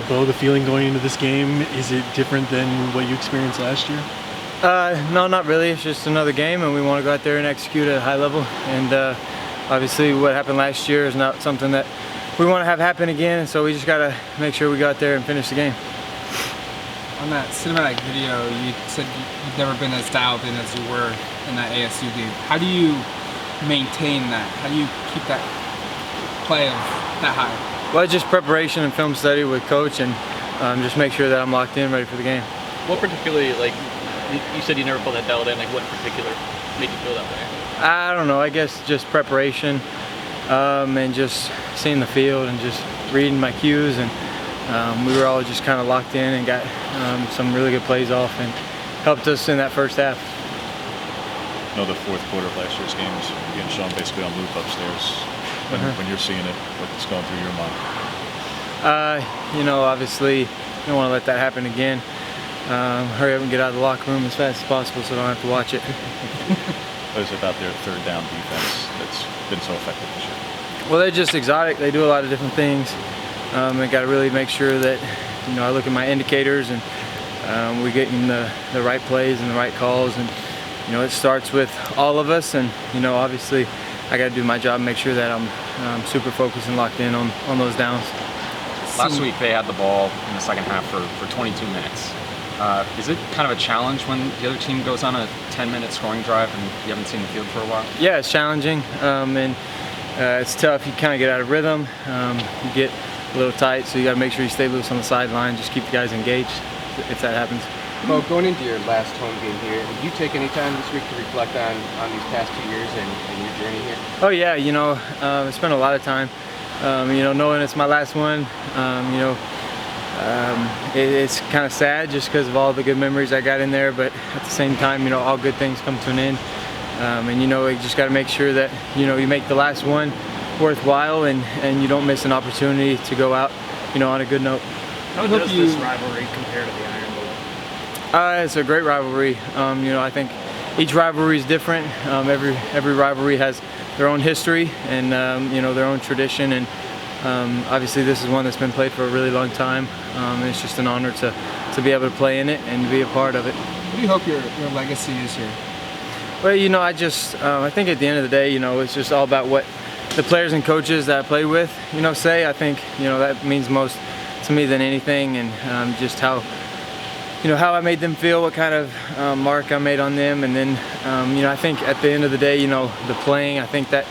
Bo, the feeling going into this game, is it different than what you experienced last year? No, not really. It's just another game, and we want to go out there and execute at a high level. And obviously, what happened last year is not something that we want to have happen again. And so we just got to make sure we go out there and finish the game. On that cinematic video, you said you've never been as dialed in as you were in that ASU game. How do you maintain that? How do you keep that play of that high? Well, just preparation and film study with coach, and just make sure that I'm locked in, ready for the game. What particularly, like, you said you never felt that dialed in, like what in particular made you feel that way? I don't know, I guess just preparation and just seeing the field and just reading my cues, and we were all just kind of locked in and got some really good plays off and helped us in that first half. I know the fourth quarter of last year's game was getting shown basically on loop upstairs. When you're seeing it, what's going through your mind? You know, obviously, you don't want to let that happen again. Hurry up and get out of the locker room as fast as possible so I don't have to watch it. What is it about their third down defense that's been so effective this year? Well, they're just exotic. They do a lot of different things. I got to really make sure that, you know, I look at my indicators and we're getting the right plays and the right calls. And, you know, it starts with all of us. And, you know, obviously, I got to do my job and make sure that I'm super focused and locked in on those downs. Last week they had the ball in the second half for 22 minutes. Is it kind of a challenge when the other team goes on a 10-minute scoring drive and you haven't seen the field for a while? Yeah, it's challenging, and it's tough. You kind of get out of rhythm. You get a little tight, so you got to make sure you stay loose on the sideline. Just keep the guys engaged if that happens. Well, going into your last home game here, did you take any time this week to reflect on these past 2 years and your journey here? Oh yeah, you know, I spent a lot of time, you know, knowing it's my last one. You know, it's kind of sad just because of all the good memories I got in there, but at the same time, you know, all good things come to an end. And you know, you just got to make sure that, you know, you make the last one worthwhile and you don't miss an opportunity to go out, you know, on a good note. How does this rivalry compare to the Iron Bowl? It's a great rivalry. You know, I think each rivalry is different. Every rivalry has their own history and you know, their own tradition, and obviously this is one that's been played for a really long time. And it's just an honor to be able to play in it and to be a part of it. What do you hope your legacy is here? Well, you know, I think at the end of the day, you know, it's just all about what the players and coaches that I played with, you know, say. I think, you know, that means most to me than anything, and just how, you know, how I made them feel, what kind of mark I made on them. And then, you know, I think at the end of the day, you know, the playing, I think that,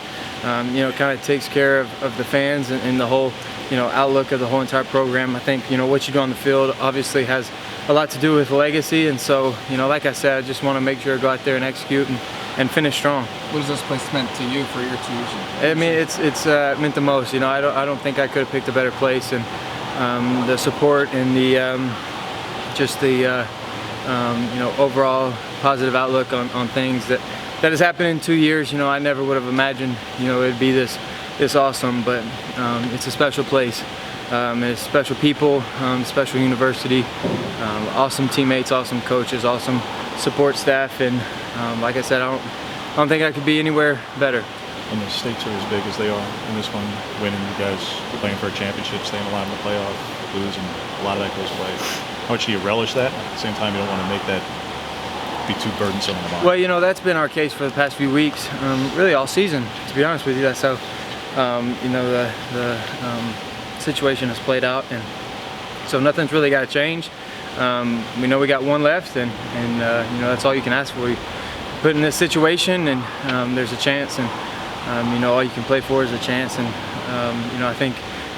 you know, kind of takes care of the fans and the whole, you know, outlook of the whole entire program. I think, you know, what you do on the field obviously has a lot to do with legacy. And so, you know, like I said, I just want to make sure I go out there and execute and finish strong. What has this place meant to you for your 2 years? I mean, it's meant the most. You know, I don't think I could have picked a better place, and the support and the just the you know, overall positive outlook on things that has happened in 2 years. You know, I never would have imagined, you know, it'd be this awesome, but it's a special place. It's special people, special university, awesome teammates, awesome coaches, awesome support staff, and like I said, I don't think I could be anywhere better. When the stakes are as big as they are in this one, winning, you guys playing for a championship, staying alive in the playoff, losing, a lot of that goes away. How much do you relish that? At the same time, you don't want to make that be too burdensome on the mind. Well, you know, that's been our case for the past few weeks, really all season, to be honest with you. That's how, you know, the situation has played out, and so nothing's really got to change. We know we got one left, and you know, that's all you can ask for. You put in this situation, and there's a chance, and you know, all you can play for is a chance. And you know, I think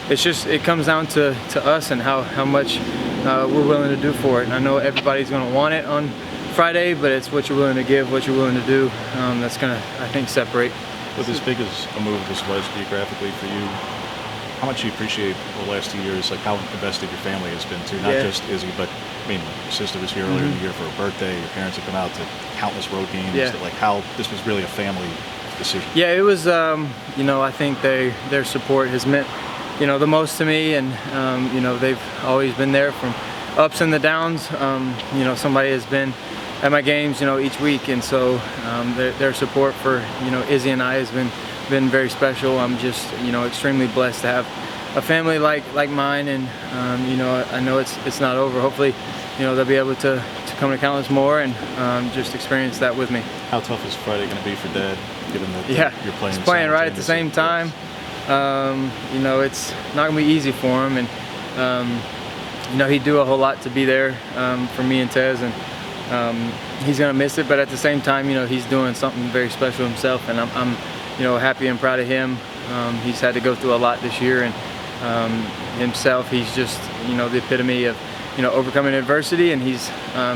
it comes down to us and how much we're willing to do for it. And I know everybody's going to want it on Friday, but it's what you're willing to give, what you're willing to do, that's going to, I think, separate. With as big as a move this was geographically for you, how much do you appreciate the last 2 years, like how invested your family has been too? Not just Izzy, but I mean, your sister was here earlier in the year for her birthday. Your parents have come out to countless road games. Like how this was really a family decision. Yeah, it was. You know, I think their support has meant, you know, the most to me, and you know, they've always been there from ups and the downs. You know, somebody has been at my games, you know, each week, and so their support for, you know, Izzy and I has been very special. I'm just, you know, extremely blessed to have a family like mine, and you know, I know it's not over. Hopefully, you know, they'll be able to come to countless more and just experience that with me. How tough is Friday going to be for Dad, given that you're playing? He's playing right at the same time. You know, it's not going to be easy for him, and you know, he'd do a whole lot to be there for me and Tez, and he's going to miss it. But at the same time, you know, he's doing something very special himself, and I'm you know, happy and proud of him. He's had to go through a lot this year, and himself, he's just, you know, the epitome of, you know, overcoming adversity, and he's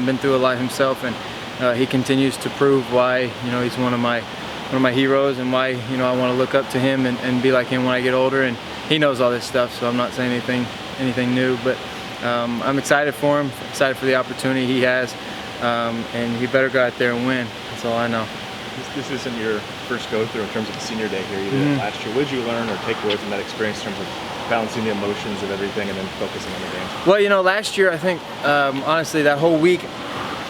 been through a lot himself, and he continues to prove why, you know, he's one of my heroes, and why, you know, I want to look up to him and be like him when I get older. And he knows all this stuff, so I'm not saying anything new, but I'm excited for him, excited for the opportunity he has, and he better go out there and win. That's all I know. This isn't your first go-through in terms of the senior day here. You did it last year. What did you learn or take away from that experience in terms of balancing the emotions of everything and then focusing on the game? Well, you know, last year I think honestly that whole week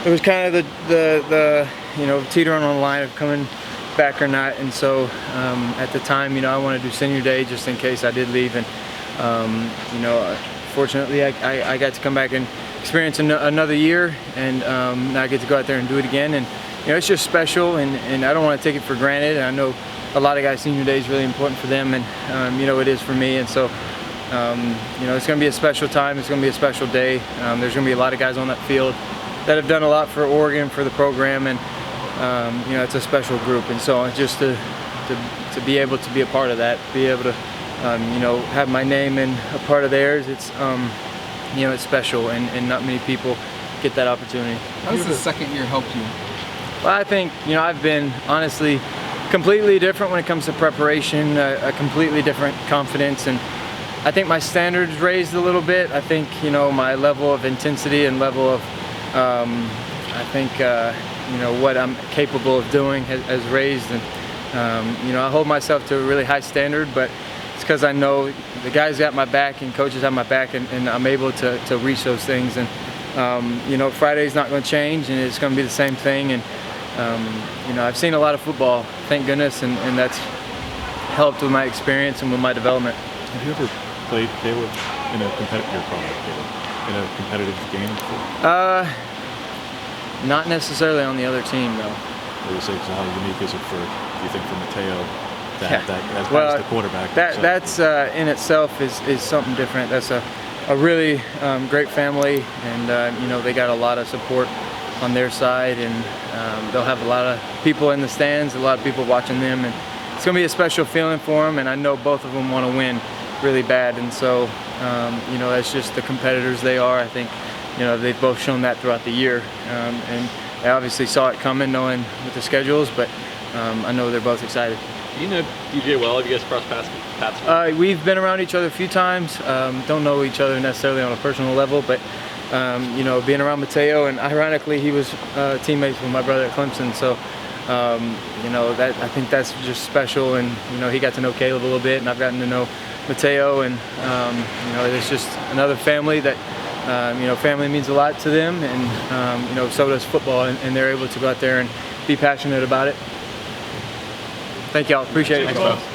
it was kind of the you know, teetering on the line of coming back or not, and so at the time, you know, I wanted to do senior day just in case I did leave, and you know, fortunately I got to come back and experience another year, and now I get to go out there and do it again, and you know, it's just special, and I don't want to take it for granted. And I know a lot of guys senior day is really important for them, and you know, it is for me, and so you know, it's going to be a special time. It's going to be a special day. There's going to be a lot of guys on that field that have done a lot for Oregon, for the program, and you know, it's a special group, and so just to be able to be a part of that, be able to you know, have my name in a part of theirs, it's you know, it's special, and not many people get that opportunity. How does the second year help you? Well, I think, you know, I've been honestly completely different when it comes to preparation, a completely different confidence, and I think my standards raised a little bit. I think, you know, my level of intensity and level of I think you know, what I'm capable of doing has raised, and you know, I hold myself to a really high standard, but it's because I know the guys got my back and coaches have my back, and I'm able to reach those things, and you know, Friday's not going to change, and it's going to be the same thing, and you know, I've seen a lot of football, thank goodness, and that's helped with my experience and with my development. Have you ever played, Caleb, in a competitive game before? Not necessarily on the other team, though. What would you say, how unique is it for, do you think, for Mateo to have that as the quarterback? That's in itself is something different. That's a really great family, and you know, they got a lot of support on their side, and they'll have a lot of people in the stands, a lot of people watching them, and it's going to be a special feeling for them, and I know both of them want to win really bad, and so you know, that's just the competitors they are. I think, you know, they've both shown that throughout the year, and I obviously saw it coming, knowing with the schedules, but I know they're both excited. Do you know DJ well? Have you guys crossed paths? We've been around each other a few times. Don't know each other necessarily on a personal level, but you know, being around Mateo, and ironically, he was teammates with my brother at Clemson, so you know, that I think that's just special, and you know, he got to know Caleb a little bit, and I've gotten to know Mateo, and you know, it's just another family that you know, family means a lot to them, and you know, so does football, and they're able to go out there and be passionate about it. Thank y'all, appreciate it. Thanks,